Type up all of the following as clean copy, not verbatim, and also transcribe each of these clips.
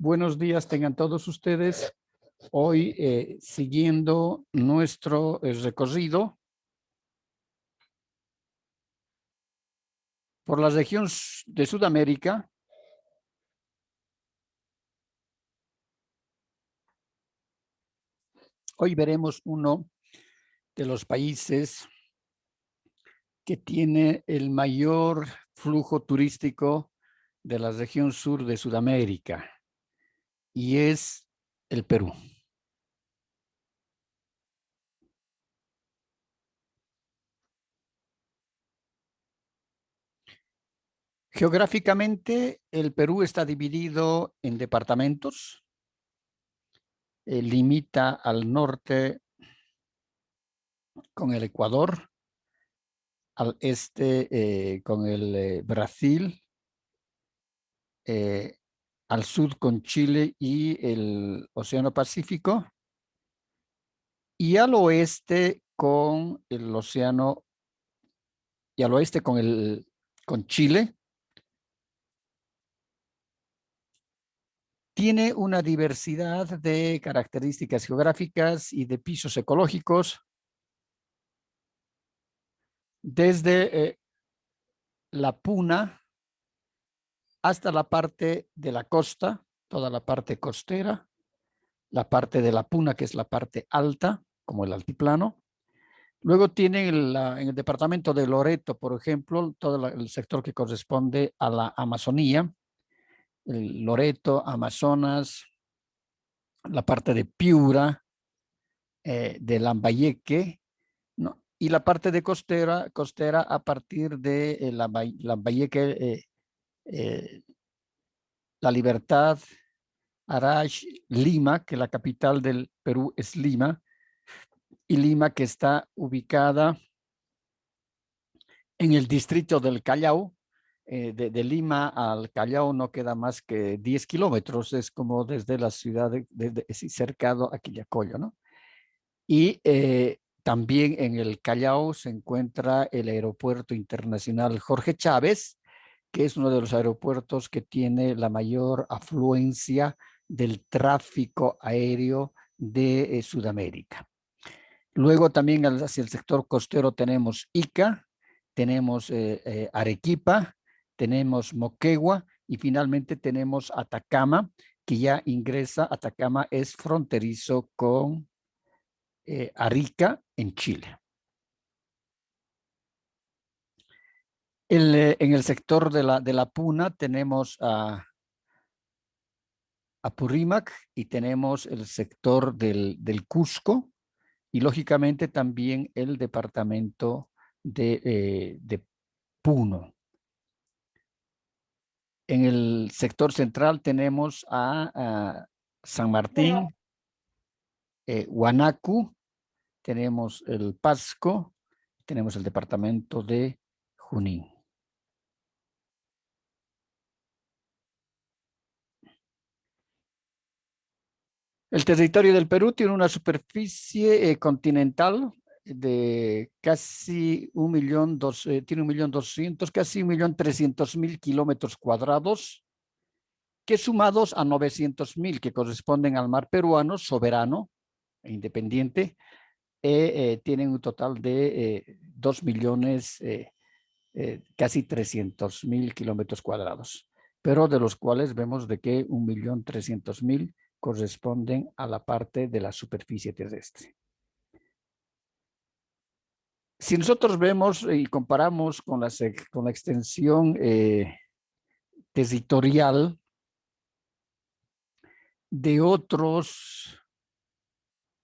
Buenos días tengan todos ustedes. Hoy, siguiendo nuestro recorrido por la región de Sudamérica, hoy veremos uno de los países que tiene el mayor flujo turístico de la región sur de Sudamérica, y es el Perú. Geográficamente, el Perú está dividido en departamentos. Limita al norte con el Ecuador, al este con el Brasil, al sur con Chile y el Océano Pacífico, y al oeste con el océano, y al oeste con Chile. Tiene una diversidad de características geográficas y de pisos ecológicos, desde la Puna hasta la parte de la costa, toda la parte costera, la parte de la Puna, que es la parte alta, como el altiplano. Luego tienen en el departamento de Loreto, por ejemplo, todo el sector que corresponde a la Amazonía, el Loreto, Amazonas, la parte de Piura, de Lambayeque, ¿no? Y la parte de costera a partir de Lambayeque, La Libertad, Arash, Lima, que la capital del Perú es Lima, y Lima, que está ubicada en el distrito del Callao. De Lima al Callao no queda más que 10 kilómetros, es como desde la ciudad, cercado a Quillacollo, ¿no? Y también en el Callao se encuentra el Aeropuerto Internacional Jorge Chávez, que es uno de los aeropuertos que tiene la mayor afluencia del tráfico aéreo de Sudamérica. Luego también hacia el sector costero tenemos Ica, tenemos Arequipa, tenemos Moquegua y finalmente tenemos Atacama, que ya ingresa. Atacama es fronterizo con Arica en Chile. En el sector de la Puna tenemos a Apurímac y tenemos el sector del Cusco, y lógicamente también el departamento de Puno. En el sector central tenemos a San Martín, Huanacu, tenemos el Pasco, tenemos el departamento de Junín. El territorio del Perú tiene una superficie continental de casi 1.200.000, tiene 1.200.000, casi 1.300.000 kilómetros cuadrados, que sumados a 900.000 que corresponden al mar peruano soberano e independiente, tienen un total de 2 millones, casi 300.000 kilómetros cuadrados, pero de los cuales vemos de que 1.300.000 corresponden a la parte de la superficie terrestre. Si nosotros vemos y comparamos con la extensión territorial de otros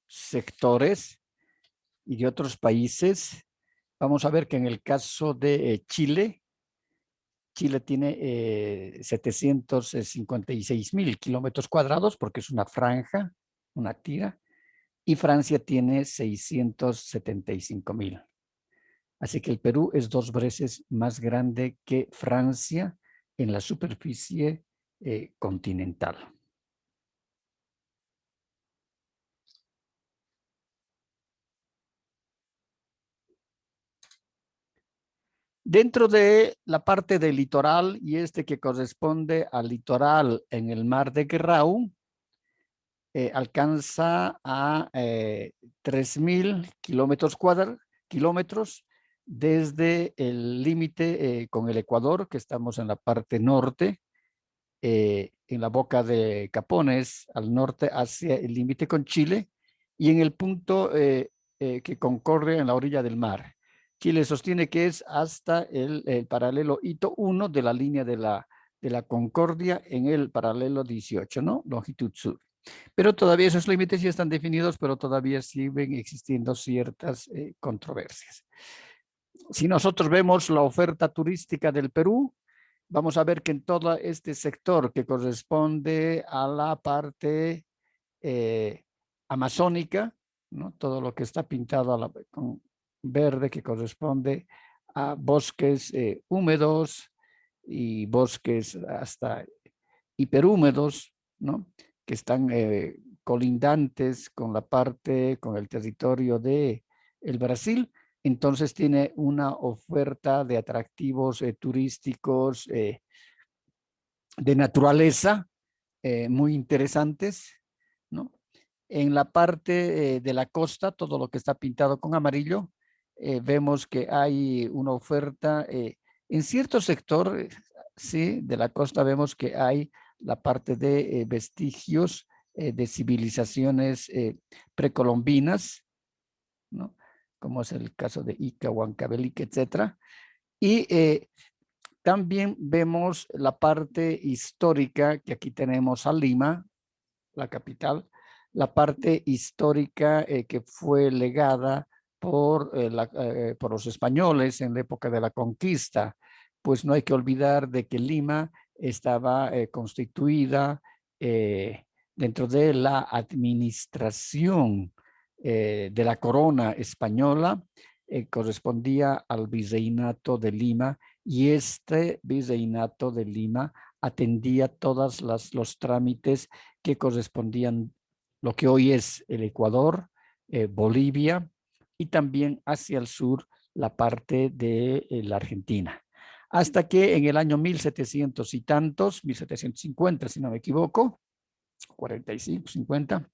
sectores y de otros países, vamos a ver que en el caso de Chile tiene 756.000 kilómetros cuadrados, porque es una franja, una tira, y Francia tiene 675.000. Así que el Perú es 2 veces más grande que Francia en la superficie continental. Dentro de la parte del litoral y que corresponde al litoral en el mar de Grau, alcanza a 3.000 kilómetros desde el límite con el Ecuador, que estamos en la parte norte, en la boca de Capones, al norte hacia el límite con Chile, y en el punto que concorre en la orilla del mar. Chile sostiene que es hasta el paralelo hito 1 de la línea de la Concordia en el paralelo 18, ¿no? Longitud sur. Pero todavía esos límites ya están definidos, pero todavía siguen existiendo ciertas controversias. Si nosotros vemos la oferta turística del Perú, vamos a ver que en todo este sector que corresponde a la parte amazónica, ¿no? Todo lo que está pintado con verde que corresponde a bosques húmedos y bosques hasta hiperhúmedos, ¿no? Que están colindantes con con el territorio de el Brasil. Entonces tiene una oferta de atractivos turísticos de naturaleza muy interesantes, ¿no? En la parte de la costa, todo lo que está pintado con amarillo, vemos que hay una oferta en cierto sector, sí, de la costa vemos que hay la parte de vestigios de civilizaciones precolombinas, ¿no? Como es el caso de Ica, Huancavelica, etcétera. Y también vemos la parte histórica, que aquí tenemos a Lima, la capital, la parte histórica que fue legada por los españoles en la época de la conquista. Pues no hay que olvidar de que Lima estaba constituida dentro de la administración de la corona española, correspondía al virreinato de Lima, y este virreinato de Lima atendía todos los trámites que correspondían lo que hoy es el Ecuador, Bolivia, y también hacia el sur la parte de la Argentina. Hasta que en el año 1700 y tantos, 1750 si no me equivoco, 45, 50,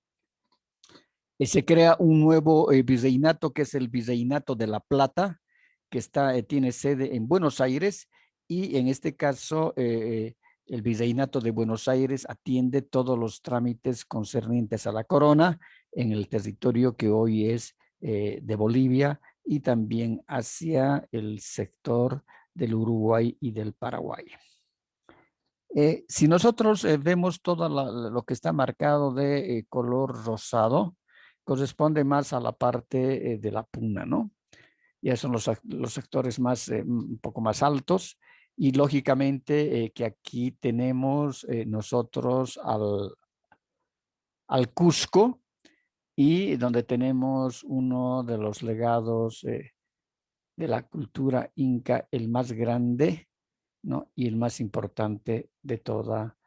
se crea un nuevo virreinato, que es el Virreinato de La Plata, que tiene sede en Buenos Aires, y en este caso el Virreinato de Buenos Aires atiende todos los trámites concernientes a la corona en el territorio que hoy es de Bolivia, y también hacia el sector del Uruguay y del Paraguay. Si nosotros vemos todo lo que está marcado de color rosado, corresponde más a la parte de la puna, ¿no? Ya son los sectores más, un poco más altos, y lógicamente que aquí tenemos nosotros al Cusco, y donde tenemos uno de los legados de la cultura inca, el más grande, ¿no? Y el más importante de toda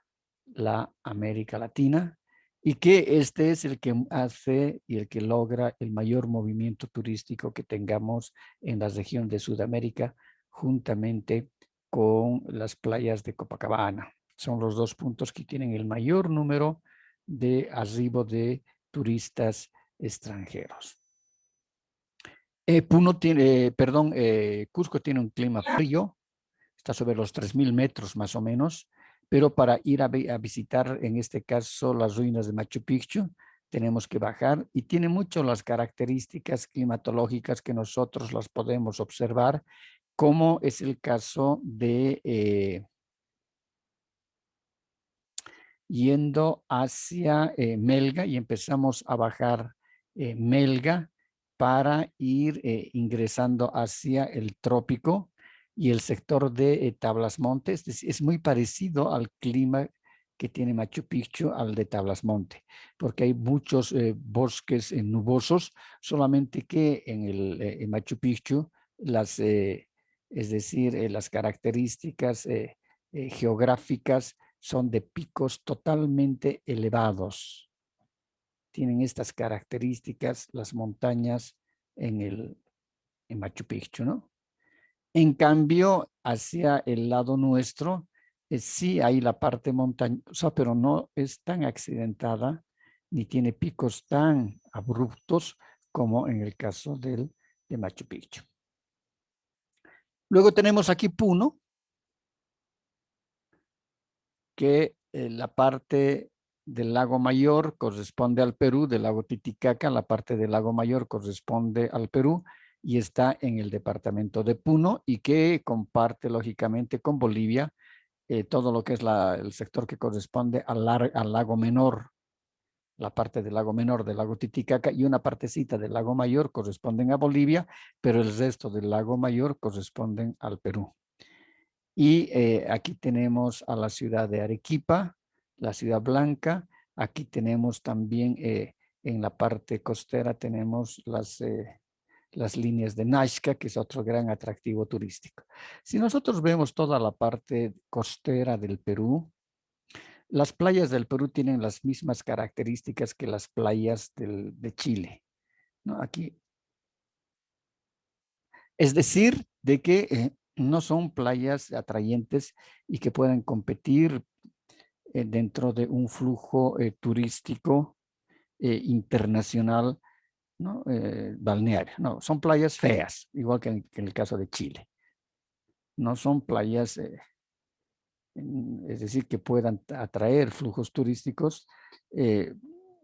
la América Latina, y que este es el que hace y el que logra el mayor movimiento turístico que tengamos en la región de Sudamérica, juntamente con las playas de Copacabana. Son los dos puntos que tienen el mayor número de arribo de turistas extranjeros. Cusco tiene un clima frío, está sobre los 3.000 metros más o menos, pero para ir a visitar, en este caso, las ruinas de Machu Picchu, tenemos que bajar, y tiene mucho las características climatológicas que nosotros las podemos observar, como es el caso de yendo hacia Melga, y empezamos a bajar Melga para ir ingresando hacia el trópico y el sector de Tablas Montes. Es muy parecido al clima que tiene Machu Picchu al de Tablas Monte, porque hay muchos bosques nubosos, solamente que en Machu Picchu es decir, las características geográficas son de picos totalmente elevados. Tienen estas características las montañas en Machu Picchu, ¿no? En cambio, hacia el lado nuestro, sí hay la parte montañosa, pero no es tan accidentada ni tiene picos tan abruptos como en el caso de Machu Picchu. Luego tenemos aquí Puno, que la parte del lago Mayor corresponde al Perú, del lago Titicaca, la parte del lago Mayor corresponde al Perú y está en el departamento de Puno y que comparte lógicamente con Bolivia todo lo que es el sector que corresponde al lago menor, la parte del lago menor del lago Titicaca y una partecita del lago Mayor corresponden a Bolivia, pero el resto del lago Mayor corresponden al Perú. Y aquí tenemos a la ciudad de Arequipa, la ciudad blanca. Aquí tenemos también en la parte costera tenemos las líneas de Nazca, que es otro gran atractivo turístico. Si nosotros vemos toda la parte costera del Perú, las playas del Perú tienen las mismas características que las playas de Chile, ¿no? Aquí, es decir, de que no son playas atrayentes y que puedan competir dentro de un flujo turístico internacional, ¿no? Balneario. No, son playas feas, igual que en el caso de Chile. No son playas, es decir, que puedan atraer flujos turísticos.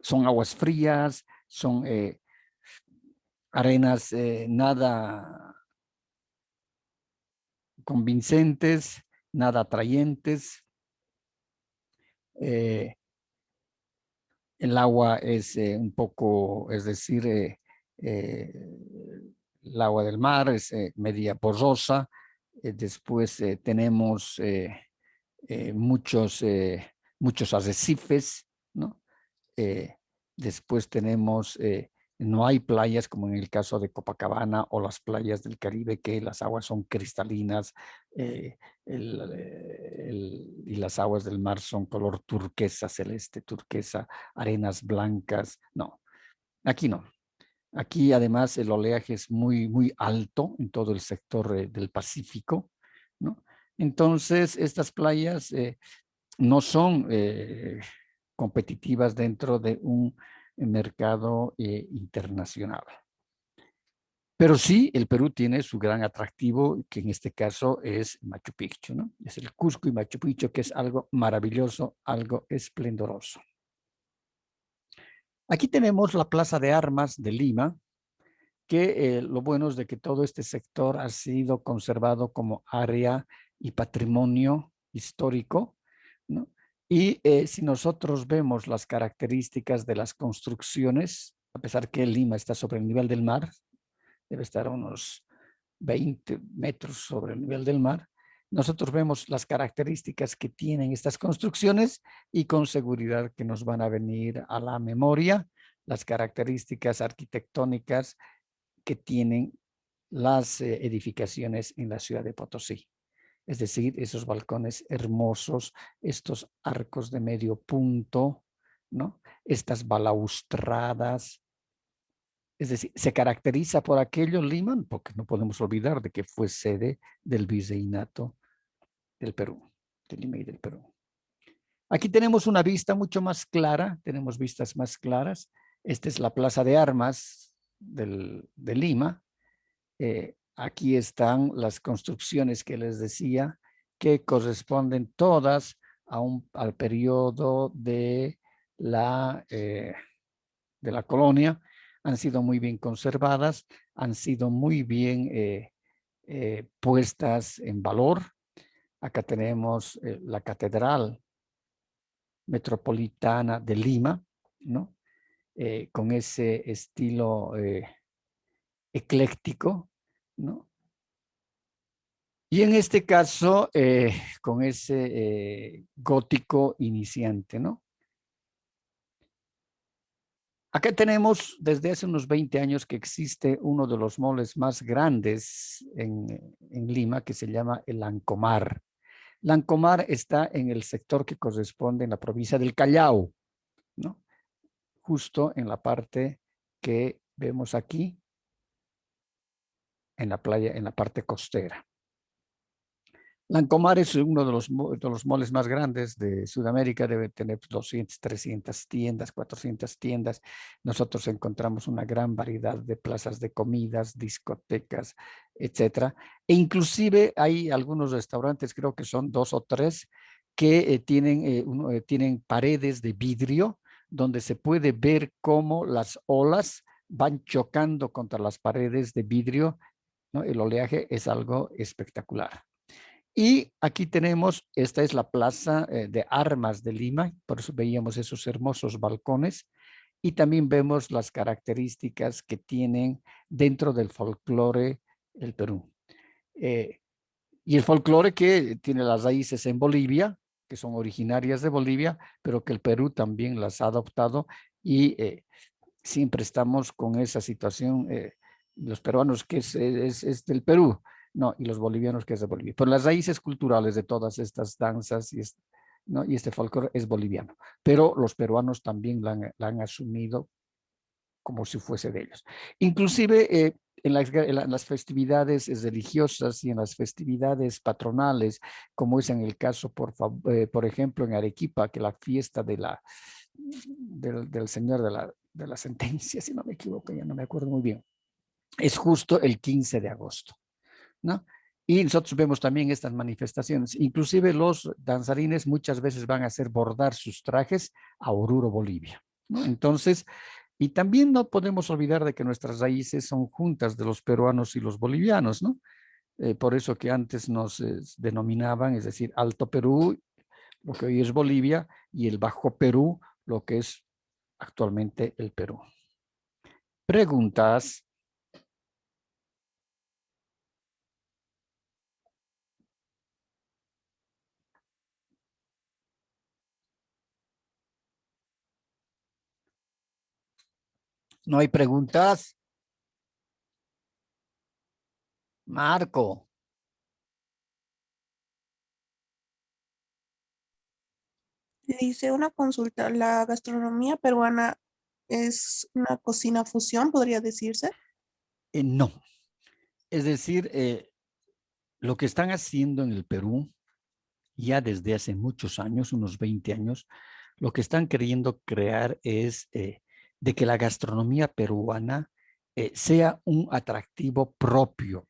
Son aguas frías, son arenas nada convincentes, nada atrayentes. El agua es un poco, es decir, el agua del mar es media borrosa. Después tenemos muchos arrecifes, ¿no? Eh, Después tenemos, no hay playas como en el caso de Copacabana o las playas del Caribe, que las aguas son cristalinas y las aguas del mar son color turquesa, celeste, turquesa, arenas blancas. No, aquí no. Aquí además el oleaje es muy alto en todo el sector del Pacífico, ¿no? Entonces, estas playas no son competitivas dentro de un mercado internacional. Pero sí, el Perú tiene su gran atractivo, que en este caso es Machu Picchu, ¿no? Es el Cusco y Machu Picchu, que es algo maravilloso, algo esplendoroso. Aquí tenemos la Plaza de Armas de Lima, que lo bueno es de que todo este sector ha sido conservado como área y patrimonio histórico, ¿no? Y si nosotros vemos las características de las construcciones, a pesar que Lima está sobre el nivel del mar, debe estar a unos 20 metros sobre el nivel del mar, nosotros vemos las características que tienen estas construcciones y con seguridad que nos van a venir a la memoria las características arquitectónicas que tienen las edificaciones en la ciudad de Potosí. Es decir, esos balcones hermosos, estos arcos de medio punto, ¿no? Estas balaustradas. Es decir, se caracteriza por aquello Lima, porque no podemos olvidar de que fue sede del virreinato del Perú, de Lima y del Perú. Aquí tenemos una vista mucho más clara, tenemos vistas más claras. Esta es la Plaza de Armas de Lima. Aquí están las construcciones que les decía, que corresponden todas al periodo de la colonia. Han sido muy bien conservadas, han sido muy bien puestas en valor. Acá tenemos la Catedral Metropolitana de Lima, ¿no? Con ese estilo ecléctico, ¿no? Y en este caso, con ese gótico iniciante, ¿no? Acá tenemos desde hace unos 20 años que existe uno de los moles más grandes en Lima, que se llama el Ancomar. El Ancomar está en el sector que corresponde en la provincia del Callao, ¿no? Justo en la parte que vemos aquí, en la playa, en la parte costera. Lancomar es uno de los moles más grandes de Sudamérica, debe tener 200, 300 tiendas, 400 tiendas. Nosotros encontramos una gran variedad de plazas de comidas, discotecas, etcétera. E inclusive hay algunos restaurantes, creo que son 2 o 3, que tienen paredes de vidrio donde se puede ver cómo las olas van chocando contra las paredes de vidrio, ¿no? El oleaje es algo espectacular. Y aquí tenemos, esta es la Plaza de Armas de Lima, por eso veíamos esos hermosos balcones, y también vemos las características que tienen dentro del folclore el Perú. Eh, y el folclore que tiene las raíces en Bolivia, que son originarias de Bolivia, pero que el Perú también las ha adoptado y siempre estamos con esa situación, los peruanos que es del Perú, no, y los bolivianos que es de Bolivia. Pero las raíces culturales de todas estas danzas ¿no? Y este folclore es boliviano, pero los peruanos también la han asumido como si fuese de ellos. Inclusive en las festividades religiosas y en las festividades patronales, como es en el caso, por ejemplo, en Arequipa, que la fiesta del Señor de la Sentencia, si no me equivoco, ya no me acuerdo muy bien, es justo el 15 de agosto, ¿no? Y nosotros vemos también estas manifestaciones. Inclusive los danzarines muchas veces van a hacer bordar sus trajes a Oruro, Bolivia, ¿no? Entonces, y también no podemos olvidar de que nuestras raíces son juntas de los peruanos y los bolivianos, ¿no? Por eso que antes nos denominaban, es decir, Alto Perú, lo que hoy es Bolivia, y el Bajo Perú, lo que es actualmente el Perú. Preguntas. ¿No hay preguntas? Marco. Dice una consulta, ¿la gastronomía peruana es una cocina fusión, podría decirse? No. Es decir, lo que están haciendo en el Perú ya desde hace muchos años, unos 20 años, lo que están queriendo crear es de que la gastronomía peruana sea un atractivo propio,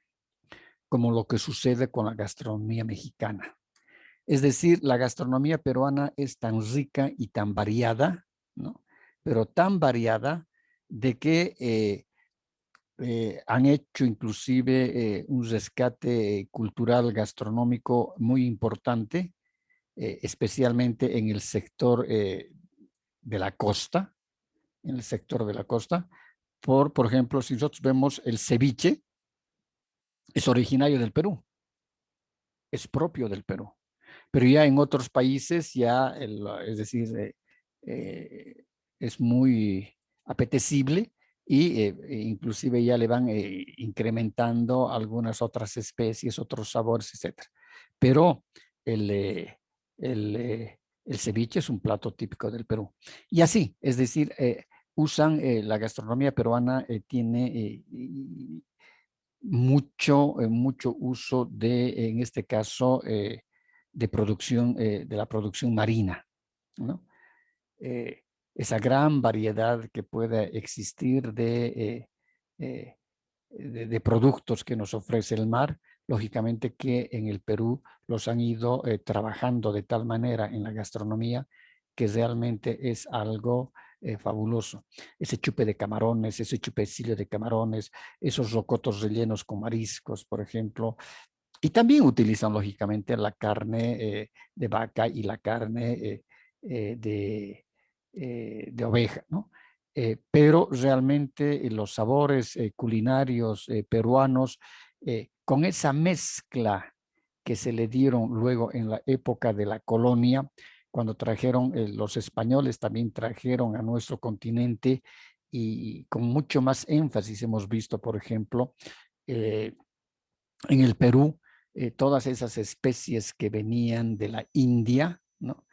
como lo que sucede con la gastronomía mexicana. Es decir, la gastronomía peruana es tan rica y tan variada, ¿no? Pero tan variada de que han hecho inclusive un rescate cultural gastronómico muy importante, especialmente en el sector de la costa, en el sector de la costa. Por ejemplo, si nosotros vemos el ceviche, es originario del Perú, es propio del Perú. Pero ya en otros países, es decir, es muy apetecible y inclusive ya le van incrementando algunas otras especies, otros sabores, etcétera. Pero el, eh, el ceviche es un plato típico del Perú. Y así, es decir, la gastronomía peruana tiene mucho uso en este caso, de la producción marina, ¿no? Eh, esa gran variedad que pueda existir de productos que nos ofrece el mar, lógicamente que en el Perú los han ido trabajando de tal manera en la gastronomía que realmente es algo fabuloso. Ese chupe de camarones, ese chupecillo de camarones, esos rocotos rellenos con mariscos, por ejemplo, y también utilizan lógicamente la carne de vaca y la carne de oveja, ¿no? Pero realmente los sabores culinarios peruanos, con esa mezcla que se le dieron luego en la época de la colonia, cuando trajeron los españoles, también trajeron a nuestro continente y con mucho más énfasis hemos visto, por ejemplo, eh, en el Perú, todas esas especies que venían de la India, ¿no?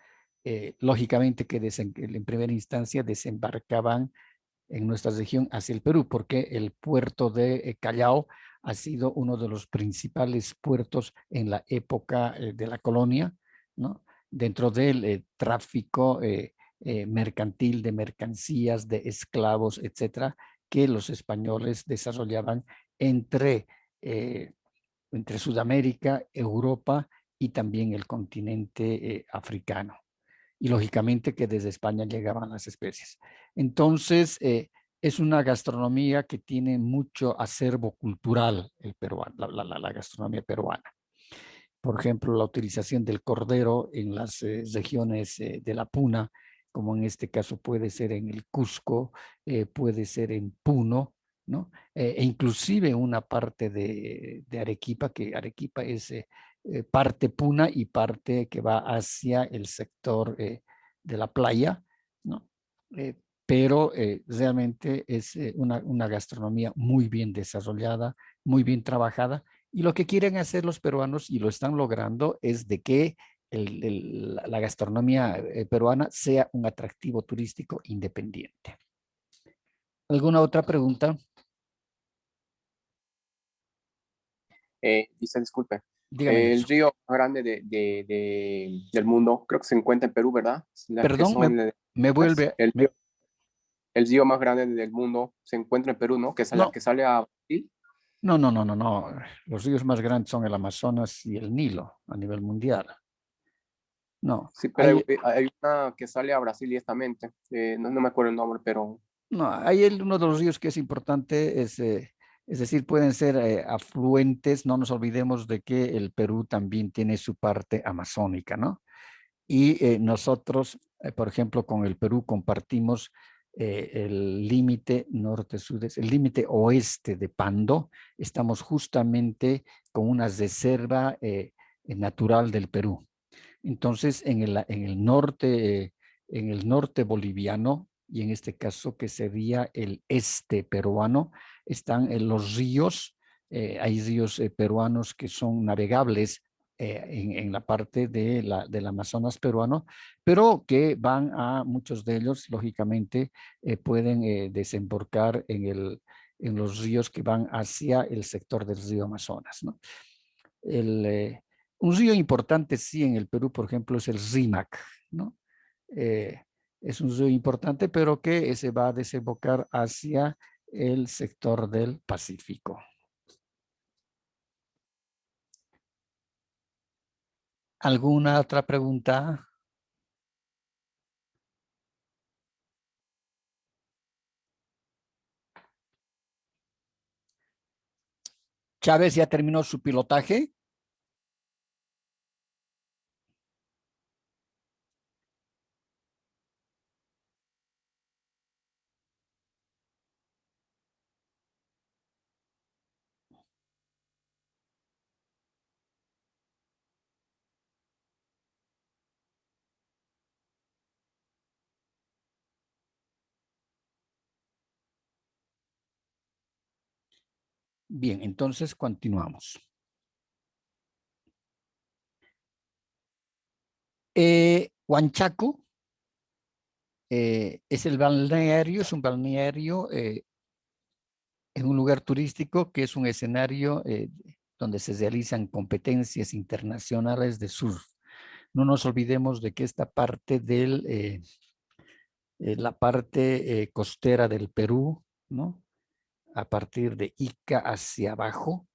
Lógicamente que en primera instancia desembarcaban en nuestra región hacia el Perú, porque el puerto de Callao ha sido uno de los principales puertos en la época de la colonia, ¿no? Dentro del tráfico mercantil de mercancías, de esclavos, etcétera, que los españoles desarrollaban entre, entre Sudamérica, Europa y también el continente africano. Y lógicamente que desde España llegaban las especies. Entonces, es una gastronomía que tiene mucho acervo cultural el peruano, la gastronomía peruana. Por ejemplo, la utilización del cordero en las regiones de la Puna, como en este caso puede ser en el Cusco, puede ser en Puno, ¿no? E inclusive una parte de Arequipa, que Arequipa es parte Puna y parte que va hacia el sector de la playa, ¿no? Pero realmente es una gastronomía muy bien desarrollada, muy bien trabajada, y lo que quieren hacer los peruanos, y lo están logrando, es de que la gastronomía peruana sea un atractivo turístico independiente. ¿Alguna otra pregunta? Dice, disculpe. Dígame, El Nelson. río más grande del mundo, creo que se encuentra en Perú, ¿verdad? Las que Perdón, son me vuelve... el río más grande del mundo se encuentra en Perú, ¿no? Que es la No, que sale a Brasil. no. Los ríos más grandes son el Amazonas y el Nilo a nivel mundial. No, Sí, pero hay una que sale a Brasil directamente. No me acuerdo el nombre, pero no, hay uno de los ríos que es importante, es decir, pueden ser afluentes. No nos olvidemos de que el Perú también tiene su parte amazónica, ¿no? Y nosotros, por ejemplo, con el Perú compartimos el límite norte-sur, el límite oeste de Pando. Estamos justamente con una reserva natural del Perú. Entonces, en el norte boliviano, y en este caso que sería el este peruano, están los ríos. Hay ríos peruanos que son navegables en la parte del Amazonas peruano, pero que van a muchos de ellos, lógicamente, pueden desembocar en los ríos que van hacia el sector del río Amazonas, ¿no? Un río importante, sí, en el Perú, por ejemplo, es el Rímac, ¿no? Eh, es un río importante, pero que se va a desembocar hacia el sector del Pacífico. ¿Alguna otra pregunta? Chávez ya terminó su pilotaje. Bien, entonces continuamos. Huanchaco es el balneario, es un balneario en un lugar turístico que es un escenario donde se realizan competencias internacionales de surf. No nos olvidemos de que esta parte la parte costera del Perú, ¿no? A partir de Ica hacia abajo,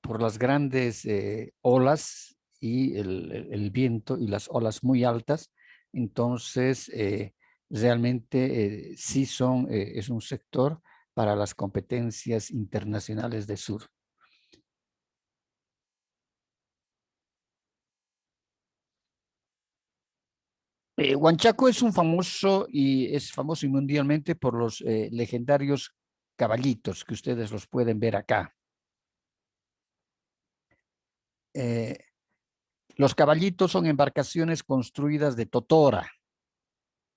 por las grandes olas y el viento y las olas muy altas, entonces realmente sí es un sector para las competencias internacionales de surf. Huanchaco es famoso mundialmente por los legendarios caballitos que ustedes los pueden ver acá. Los caballitos son embarcaciones construidas de totora,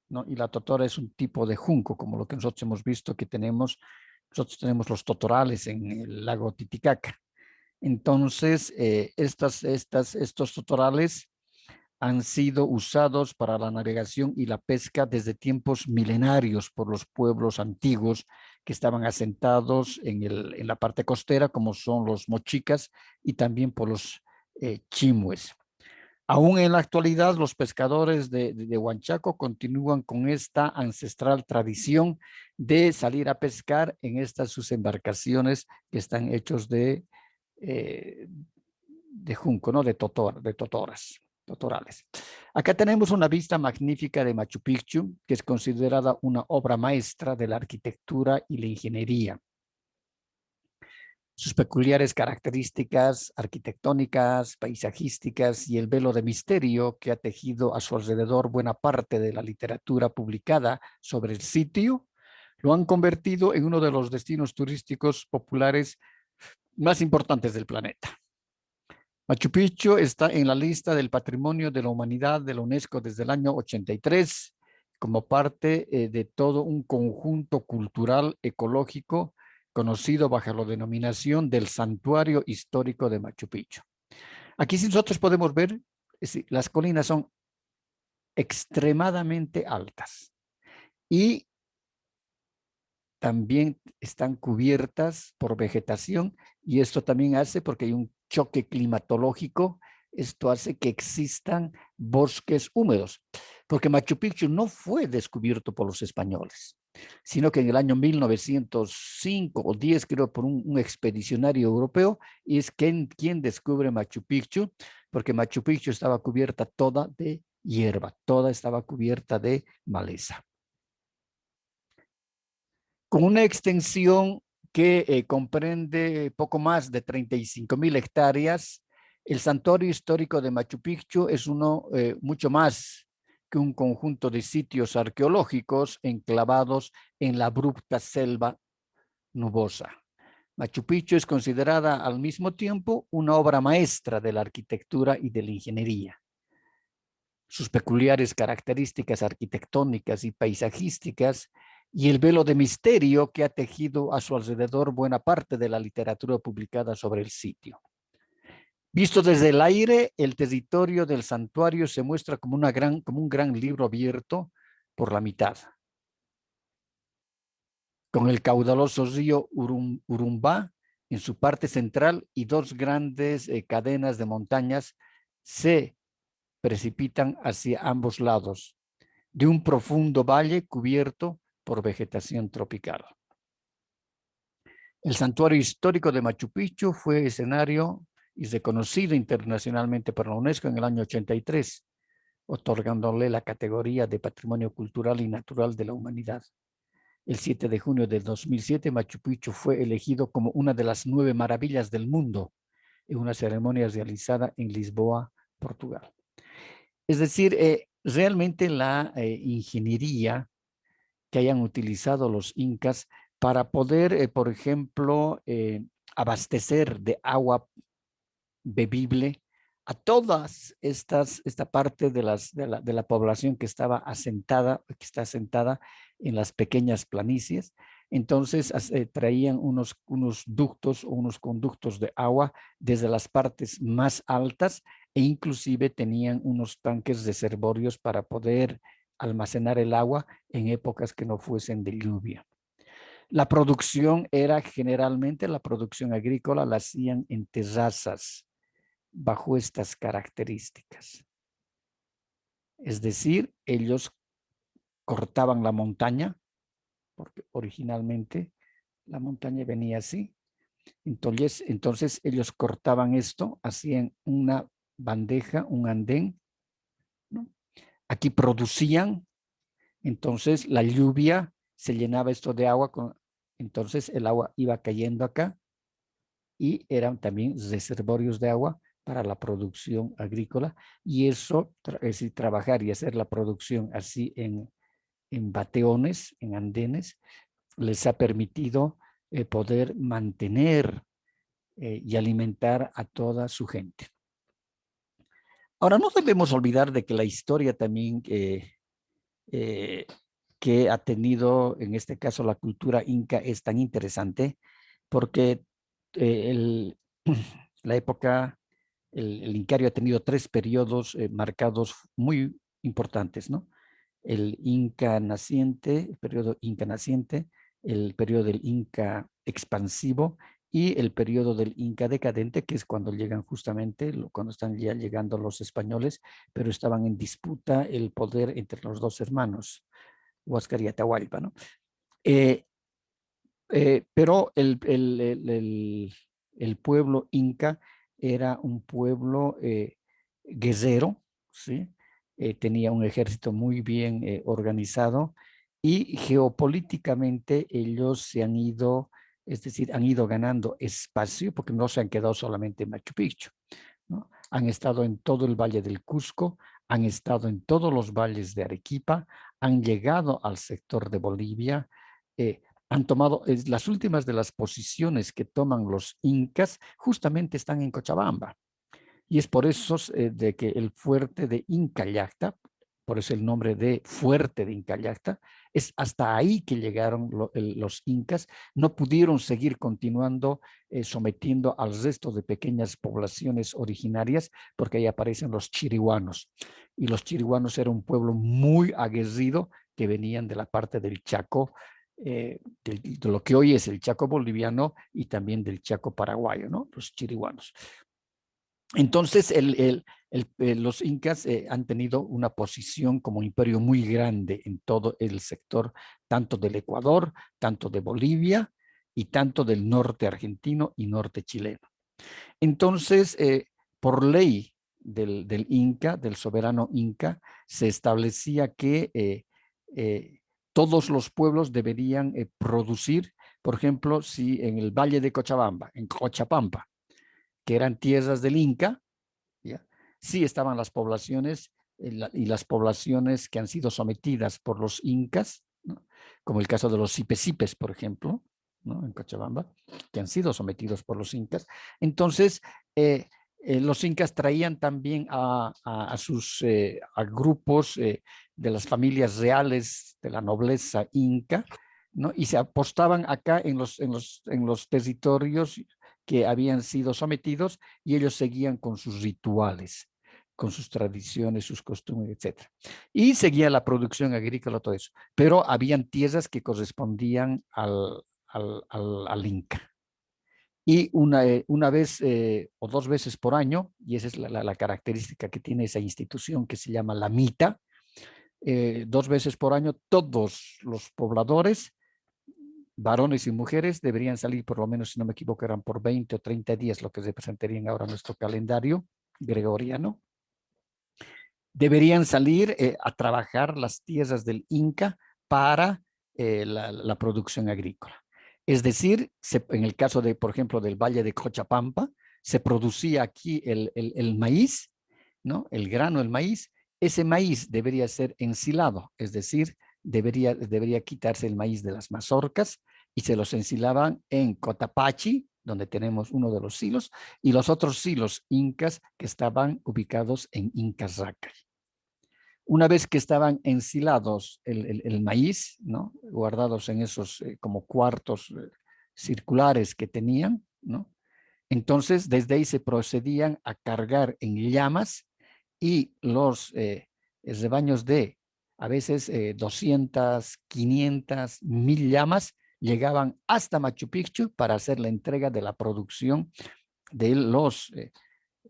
¿no? Y la totora es un tipo de junco, como lo que nosotros hemos visto que tenemos. Nosotros tenemos los totorales en el lago Titicaca. Entonces, estos totorales han sido usados para la navegación y la pesca desde tiempos milenarios por los pueblos antiguos que estaban asentados en la parte costera, como son los mochicas y también por los chimues. Aún en la actualidad, los pescadores de Huanchaco continúan con esta ancestral tradición de salir a pescar en estas sus embarcaciones que están hechos de junco, ¿no? De totorales. Acá tenemos una vista magnífica de Machu Picchu, que es considerada una obra maestra de la arquitectura y la ingeniería. Sus peculiares características arquitectónicas, paisajísticas y el velo de misterio que ha tejido a su alrededor buena parte de la literatura publicada sobre el sitio, lo han convertido en uno de los destinos turísticos populares más importantes del planeta. Machu Picchu está en la lista del Patrimonio de la Humanidad de la UNESCO desde el año 83 como parte de todo un conjunto cultural ecológico conocido bajo la denominación del Santuario Histórico de Machu Picchu. Aquí sí nosotros podemos ver, las colinas son extremadamente altas y también están cubiertas por vegetación y esto también hace, porque hay un choque climatológico, esto hace que existan bosques húmedos, porque Machu Picchu no fue descubierto por los españoles, sino que en el año 1905 o 10, creo, por un expedicionario europeo, y es quien descubre Machu Picchu, porque Machu Picchu estaba cubierta toda de hierba, toda estaba cubierta de maleza. Con una extensión que comprende poco más de 35,000 hectáreas, el Santuario Histórico de Machu Picchu es mucho más que un conjunto de sitios arqueológicos enclavados en la abrupta selva nubosa. Machu Picchu es considerada al mismo tiempo una obra maestra de la arquitectura y de la ingeniería. Sus peculiares características arquitectónicas y paisajísticas y el velo de misterio que ha tejido a su alrededor buena parte de la literatura publicada sobre el sitio. Visto desde el aire, el territorio del santuario se muestra como un gran libro abierto por la mitad, con el caudaloso río Urumba en su parte central y dos grandes cadenas de montañas se precipitan hacia ambos lados de un profundo valle cubierto por vegetación tropical. El Santuario Histórico de Machu Picchu fue escenario y reconocido internacionalmente por la UNESCO en el año 83, otorgándole la categoría de Patrimonio Cultural y Natural de la Humanidad. El 7 de junio de 2007, Machu Picchu fue elegido como una de las 9 maravillas del mundo en una ceremonia realizada en Lisboa, Portugal. Es decir, realmente la ingeniería que hayan utilizado los incas para poder, por ejemplo, abastecer de agua bebible a todas esta parte de la población que está asentada en las pequeñas planicies. Entonces traían unos ductos o unos conductos de agua desde las partes más altas e inclusive tenían unos tanques reservorios para poder almacenar el agua en épocas que no fuesen de lluvia. La producción era generalmente, la producción agrícola la hacían en terrazas bajo estas características. Es decir, ellos cortaban la montaña, porque originalmente la montaña venía así. Entonces ellos cortaban esto, hacían una bandeja, un andén, ¿no? Aquí producían, entonces la lluvia se llenaba esto de agua, entonces el agua iba cayendo acá y eran también reservorios de agua para la producción agrícola, y eso, es decir, trabajar y hacer la producción así en bateones, en andenes, les ha permitido poder mantener y alimentar a toda su gente. Ahora, no debemos olvidar de que la historia también que ha tenido, en este caso, la cultura inca es tan interesante porque la época, el Incario ha tenido 3 periodos marcados muy importantes, ¿no? El Inca naciente, el periodo Inca naciente, el periodo del Inca expansivo y el periodo del Inca decadente, que es cuando llegan justamente, cuando están ya llegando los españoles, pero estaban en disputa el poder entre los dos hermanos, Huáscar y Atahualpa, ¿no? Pero el pueblo inca era un pueblo guerrero, ¿sí? Tenía un ejército muy bien organizado y geopolíticamente ellos se han ido, es decir, han ido ganando espacio porque no se han quedado solamente en Machu Picchu, ¿no? Han estado en todo el Valle del Cusco, han estado en todos los valles de Arequipa, han llegado al sector de Bolivia, han tomado, las últimas de las posiciones que toman los incas justamente están en Cochabamba. Y es por eso de que el fuerte de Incallacta, por eso el nombre de fuerte de Incallacta, es hasta ahí que llegaron los incas, no pudieron seguir continuando sometiendo al resto de pequeñas poblaciones originarias, porque ahí aparecen los chirihuanos. Y los chirihuanos eran un pueblo muy aguerrido que venían de la parte del Chaco, de lo que hoy es el Chaco boliviano y también del Chaco paraguayo, ¿no? Los chirihuanos. Entonces, los incas han tenido una posición como imperio muy grande en todo el sector, tanto del Ecuador, tanto de Bolivia y tanto del norte argentino y norte chileno. Entonces, por ley del Inca, del soberano Inca, se establecía que todos los pueblos deberían producir, por ejemplo, si en el Valle de Cochabamba, en Cochapampa, que eran tierras del Inca, ¿ya? Sí estaban las poblaciones y las poblaciones que han sido sometidas por los incas, ¿no? Como el caso de los cipes, por ejemplo, ¿no? En Cochabamba, que han sido sometidos por los incas. Entonces, los incas traían también a grupos de las familias reales de la nobleza inca, ¿no? Y se apostaban acá en los territorios que habían sido sometidos y ellos seguían con sus rituales, con sus tradiciones, sus costumbres, etc. Y seguía la producción agrícola, todo eso. Pero habían tierras que correspondían al Inca. Y una vez o dos veces por año, y esa es la característica que tiene esa institución que se llama la MITA, dos veces por año todos los pobladores, varones y mujeres, deberían salir por lo menos, si no me equivoco, eran por 20 o 30 días, lo que representarían ahora nuestro calendario gregoriano. Deberían salir a trabajar las tierras del Inca para la producción agrícola. Es decir, en el caso de, por ejemplo, del Valle de Cochapampa, se producía aquí el maíz, ¿no? El grano, el maíz. Ese maíz debería ser ensilado, es decir, debería quitarse el maíz de las mazorcas y se los ensilaban en Cotapachi, donde tenemos uno de los silos, y los otros silos incas que estaban ubicados en Incasraca. Una vez que estaban ensilados el maíz, ¿no? Guardados en esos como cuartos circulares que tenían, ¿no? Entonces, desde ahí se procedían a cargar en llamas y los rebaños de a veces 200, 500, 1000 llamas llegaban hasta Machu Picchu para hacer la entrega de la producción de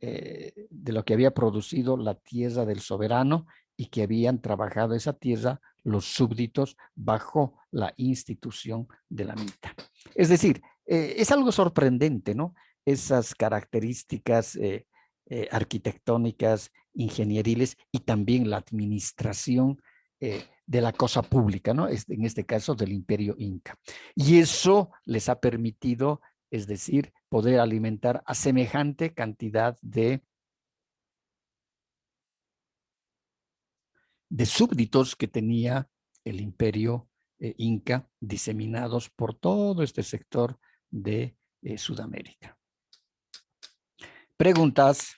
de lo que había producido la tierra del soberano y que habían trabajado esa tierra los súbditos bajo la institución de la MITA. Es decir, es algo sorprendente, ¿no? Esas características arquitectónicas, ingenieriles y también la administración de la cosa pública, ¿no? En este caso del Imperio Inca. Y eso les ha permitido, es decir, poder alimentar a semejante cantidad de súbditos que tenía el Imperio Inca diseminados por todo este sector de Sudamérica. Preguntas.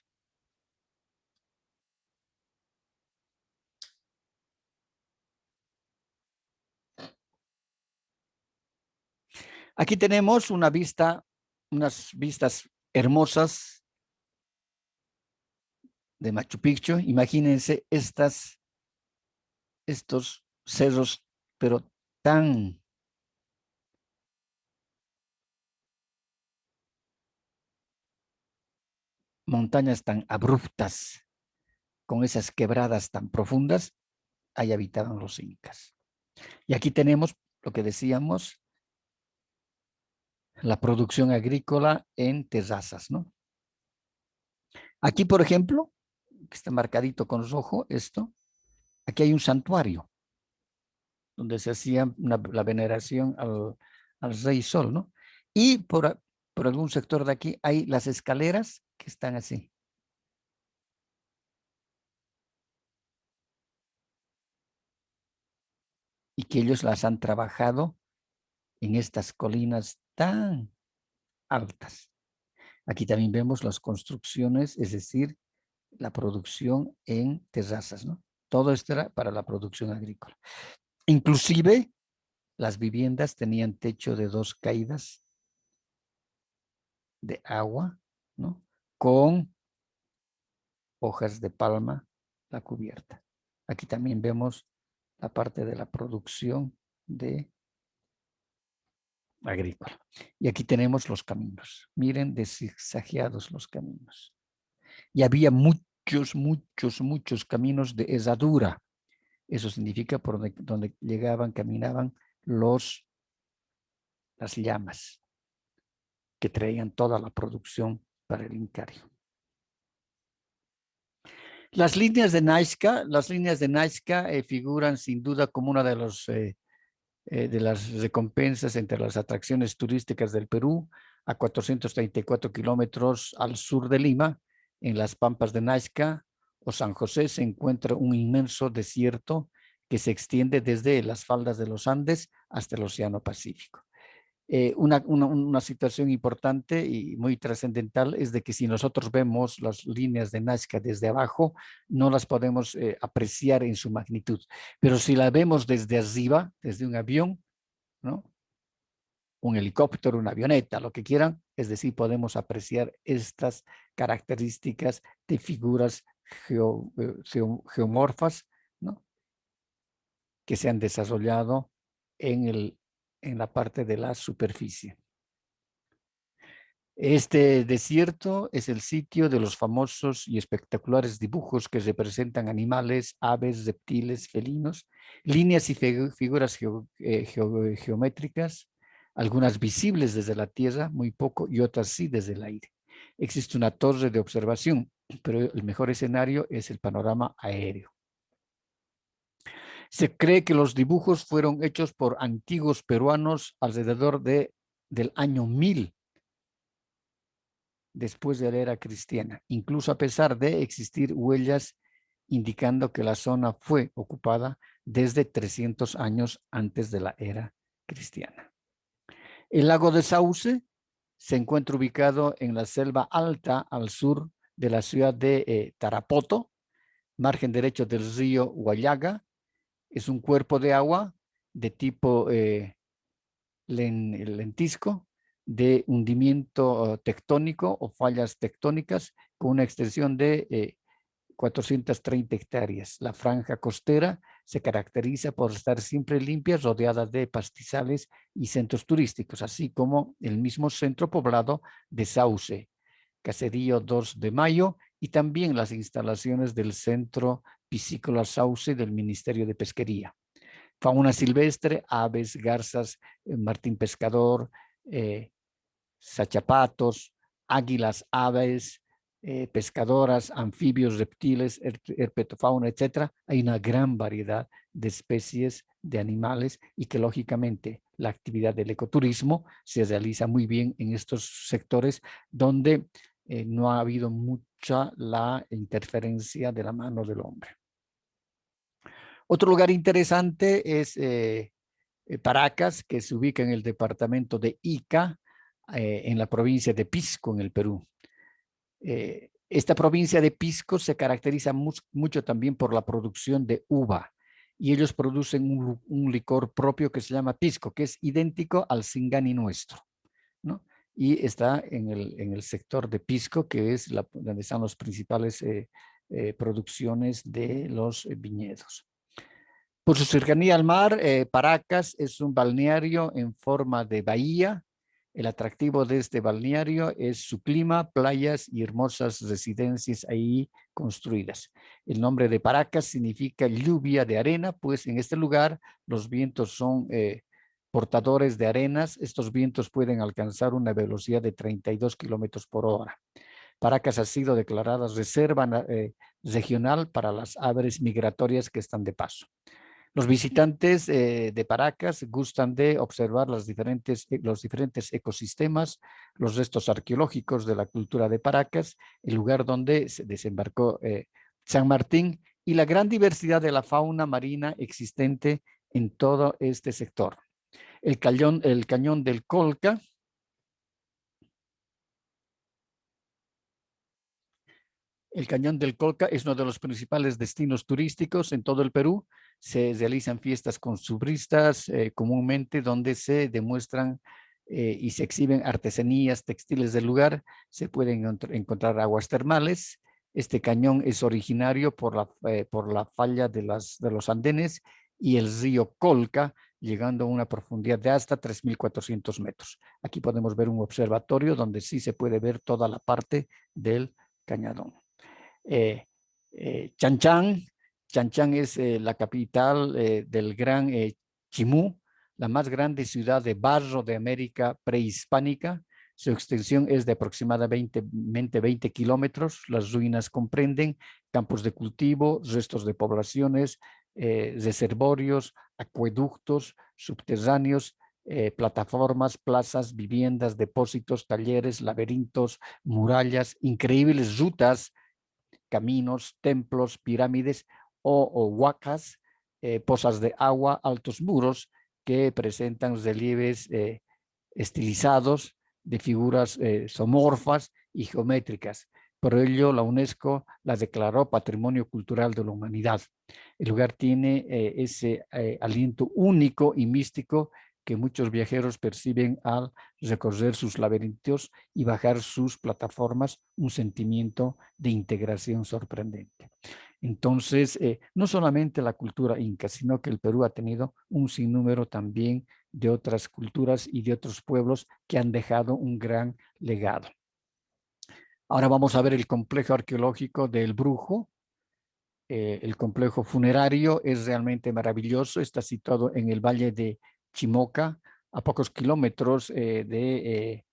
Aquí tenemos una vista, unas vistas hermosas de Machu Picchu. Imagínense estos cerros, pero tan montañas tan abruptas, con esas quebradas tan profundas, ahí habitaban los incas. Y aquí tenemos lo que decíamos, la producción agrícola en terrazas, ¿no? Aquí, por ejemplo, que está marcadito con rojo, esto, aquí hay un santuario donde se hacía la veneración al rey sol, ¿no? Y por algún sector de aquí hay las escaleras que están así. Y que ellos las han trabajado en estas colinas tan altas. Aquí también vemos las construcciones, es decir, la producción en terrazas, ¿no? Todo esto era para la producción agrícola. Inclusive las viviendas tenían techo de 2 caídas de agua, ¿no? Con hojas de palma la cubierta. Aquí también vemos la parte de la producción de agrícola. Y aquí tenemos los caminos. Miren, zigzagueados los caminos. Y había muchos caminos de herradura. Eso significa por donde llegaban, caminaban las llamas que traían toda la producción para el Incario. Las líneas de Nazca figuran sin duda como una de las recompensas entre las atracciones turísticas del Perú, a 434 kilómetros al sur de Lima, en las pampas de Nazca o San José, se encuentra un inmenso desierto que se extiende desde las faldas de los Andes hasta el Océano Pacífico. Una situación importante y muy trascendental es de que si nosotros vemos las líneas de Nazca desde abajo, no las podemos apreciar en su magnitud. Pero si la vemos desde arriba, desde un avión, ¿no? Un helicóptero, una avioneta, lo que quieran, es decir, podemos apreciar estas características de figuras geomorfas, ¿no? Que se han desarrollado en la parte de la superficie. Este desierto es el sitio de los famosos y espectaculares dibujos que representan animales, aves, reptiles, felinos, líneas y figuras geométricas, algunas visibles desde la tierra, muy poco, y otras sí desde el aire. Existe una torre de observación, pero el mejor escenario es el panorama aéreo. Se cree que los dibujos fueron hechos por antiguos peruanos alrededor del año 1000 después de la era cristiana, incluso a pesar de existir huellas indicando que la zona fue ocupada desde 300 años antes de la era cristiana. El lago de Sauce se encuentra ubicado en la selva alta al sur de la ciudad de Tarapoto, margen derecho del río Huallaga. Es un cuerpo de agua de tipo lentisco, de hundimiento tectónico o fallas tectónicas con una extensión de 430 hectáreas. La franja costera se caracteriza por estar siempre limpia, rodeada de pastizales y centros turísticos, así como el mismo centro poblado de Sauce, Caserío 2 de Mayo, y también las instalaciones del Centro Piscícola Sauce del Ministerio de Pesquería. Fauna silvestre, aves, garzas, martín pescador, sachapatos, águilas, aves, pescadoras, anfibios, reptiles, herpetofauna, etc. Hay una gran variedad de especies de animales y que lógicamente la actividad del ecoturismo se realiza muy bien en estos sectores donde no ha habido mucha la interferencia de la mano del hombre. Otro lugar interesante es Paracas, que se ubica en el departamento de Ica, en la provincia de Pisco, en el Perú. Esta provincia de Pisco se caracteriza mucho también por la producción de uva, y ellos producen un licor propio que se llama pisco, que es idéntico al Singani nuestro, ¿no? Y está en el sector de Pisco, que es donde están las principales producciones de los viñedos. Por su cercanía al mar, Paracas es un balneario en forma de bahía El atractivo de este balneario es su clima, playas y hermosas residencias ahí construidas. El nombre de Paracas significa lluvia de arena, pues en este lugar los vientos son portadores de arenas. Estos vientos pueden alcanzar una velocidad de 32 kilómetros por hora. Paracas ha sido declarada reserva regional para las aves migratorias que están de paso. Los visitantes de Paracas gustan de observar los diferentes ecosistemas, los restos arqueológicos de la cultura de Paracas, el lugar donde se desembarcó San Martín y la gran diversidad de la fauna marina existente en todo este sector. El cañón del Colca. El Cañón del Colca es uno de los principales destinos turísticos en todo el Perú. Se realizan fiestas costumbristas comúnmente donde se demuestran y se exhiben artesanías textiles del lugar. Se pueden encontrar aguas termales. Este cañón es originario por la falla de los andenes y el río Colca, llegando a una profundidad de hasta 3.400 metros. Aquí podemos ver un observatorio donde sí se puede ver toda la parte del cañadón. Chan Chan es la capital del Gran Chimú, la más grande ciudad de barro de América prehispánica. Su extensión es de aproximadamente 20 kilómetros. Las ruinas comprenden campos de cultivo, restos de poblaciones, reservorios, acueductos subterráneos, plataformas, plazas, viviendas, depósitos, talleres, laberintos, murallas, increíbles rutas, caminos, templos, pirámides o huacas, pozas de agua, altos muros que presentan relieves estilizados de figuras zoomorfas y geométricas. Por ello, la UNESCO la declaró Patrimonio Cultural de la Humanidad. El lugar tiene ese aliento único y místico que muchos viajeros perciben al recorrer sus laberintos y bajar sus plataformas, un sentimiento de integración sorprendente. Entonces, no solamente la cultura inca, sino que el Perú ha tenido un sinnúmero también de otras culturas y de otros pueblos que han dejado un gran legado. Ahora vamos a ver el complejo arqueológico del Brujo. El complejo funerario es realmente maravilloso, está situado en el valle de Chimoca, a pocos kilómetros de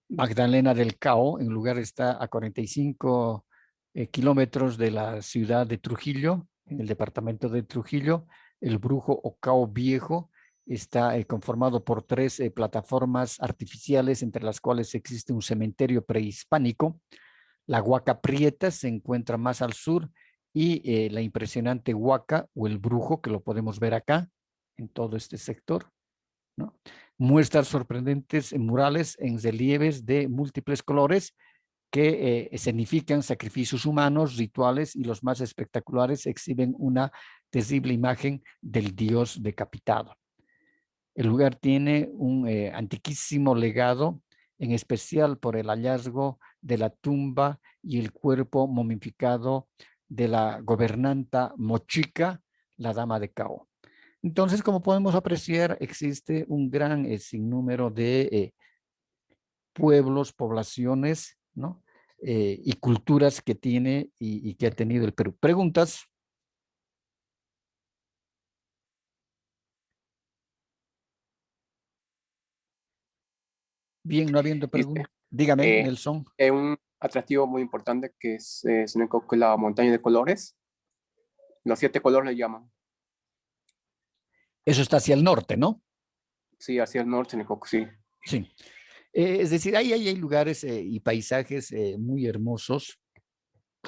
Magdalena del Cao. En lugar está a 45 kilómetros de la ciudad de Trujillo, en el departamento de Trujillo. El Brujo o Cao Viejo está conformado por 3 plataformas artificiales, entre las cuales existe un cementerio prehispánico. La Huaca Prieta se encuentra más al sur y la impresionante Huaca o el Brujo, que lo podemos ver acá en todo este sector, ¿no? Muestras sorprendentes murales en relieves de múltiples colores que escenifican sacrificios humanos, rituales, y los más espectaculares exhiben una terrible imagen del dios decapitado. El lugar tiene un antiquísimo legado, en especial por el hallazgo de la tumba y el cuerpo momificado de la gobernanta Mochica, la dama de Cao. Entonces, como podemos apreciar, existe un gran sinnúmero de pueblos, poblaciones, ¿no? Y culturas que tiene y que ha tenido el Perú. ¿Preguntas? Bien, no habiendo preguntas. Dígame, Nelson. Un atractivo muy importante que es la montaña de colores. Los 7 colores le llaman. Eso está hacia el norte, ¿no? Sí, hacia el norte, sí. Sí. Es decir, hay lugares y paisajes muy hermosos.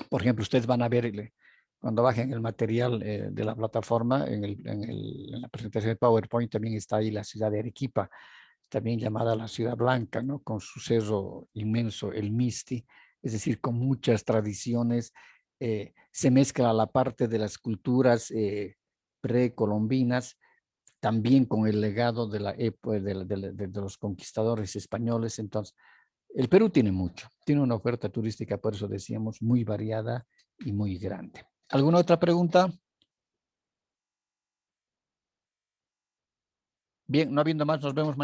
Por ejemplo, ustedes van a ver cuando bajen el material de la plataforma, en la presentación de PowerPoint también está ahí la ciudad de Arequipa, también llamada la Ciudad Blanca, ¿no? Con su cerro inmenso, el Misti, es decir, con muchas tradiciones. Se mezcla la parte de las culturas precolombinas, también con el legado de la época de los conquistadores españoles. Entonces, el Perú tiene mucho, tiene una oferta turística, por eso decíamos, muy variada y muy grande. ¿Alguna otra pregunta? Bien, no habiendo más, nos vemos mañana.